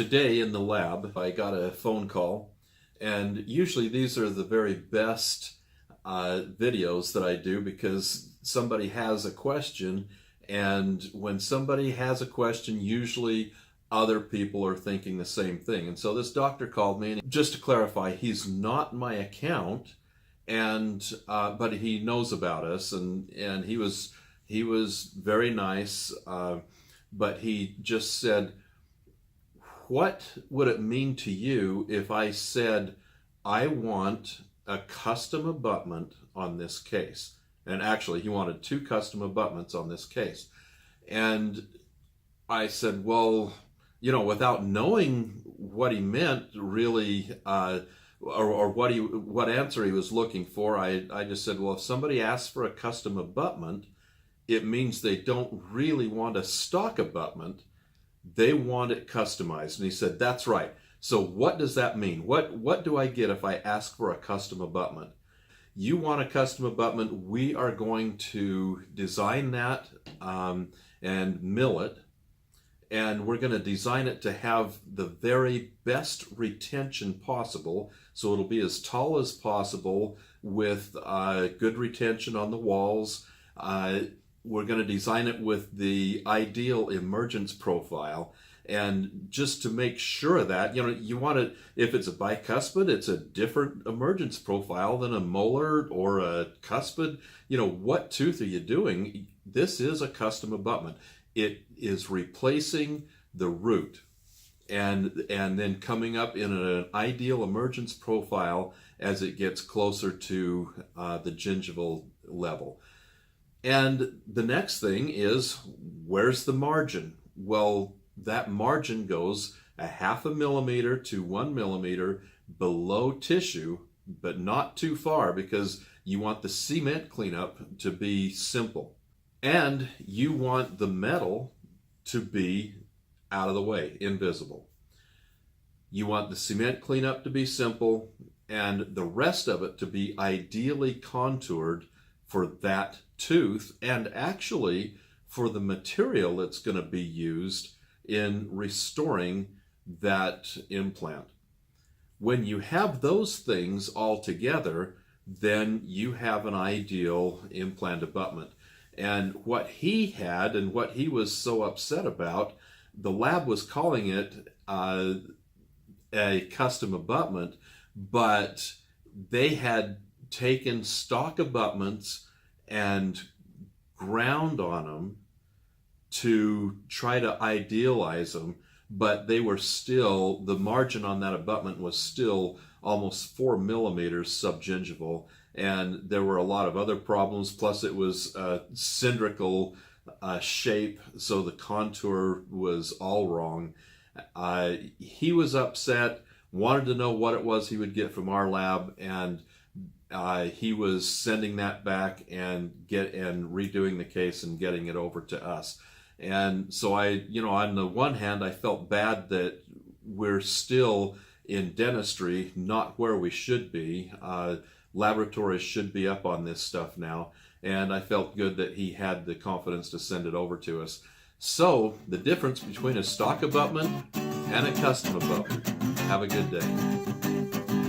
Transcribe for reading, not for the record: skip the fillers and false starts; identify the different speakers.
Speaker 1: Today in the lab, I got a phone call, and usually these are the very best videos that I do because somebody has a question, and when somebody has a question, usually other people are thinking the same thing. And so this doctor called me, and just to clarify, he's not my account, and but he knows about us, and he was very nice, but he just said, what would it mean to you if I said, I want a custom abutment on this case? And actually, he wanted 2 custom abutments on this case. And I said, well, without knowing what he meant really, or what answer he was looking for, I just said, well, if somebody asks for a custom abutment, it means they don't really want a stock abutment. They want it customized. And he said, that's right. So what does that mean? What do I get if I ask for a custom abutment? You want a custom abutment, we are going to design that and mill it. And we're going to design it to have the very best retention possible. So it'll be as tall as possible with good retention on the walls. We're going to design it with the ideal emergence profile. And just to make sure of that, you want it, if it's a bicuspid, it's a different emergence profile than a molar or a cuspid. What tooth are you doing? This is a custom abutment. It is replacing the root and then coming up in an ideal emergence profile as it gets closer to the gingival level. And the next thing is, where's the margin? Well, that margin goes 0.5 millimeter to 1 millimeter below tissue, but not too far, because you want the cement cleanup to be simple. And you want the metal to be out of the way, invisible. You want the cement cleanup to be simple, and the rest of it to be ideally contoured for that tooth, and actually for the material that's going to be used in restoring that implant. When you have those things all together, then you have an ideal implant abutment. And what he had and what he was so upset about, the lab was calling it a custom abutment, but they had taken stock abutments and ground on them to try to idealize them, but they were still, the margin on that abutment was still almost 4 millimeters subgingival, and there were a lot of other problems. Plus it was a cylindrical shape, so the contour was all wrong. He was upset, wanted to know what it was he would get from our lab, and he was sending that back and redoing the case and getting it over to us. And so on the one hand, I felt bad that we're still in dentistry not where we should be. Laboratories should be up on this stuff now. And I felt good that he had the confidence to send it over to us. So the difference between a stock abutment and a custom abutment. Have a good day.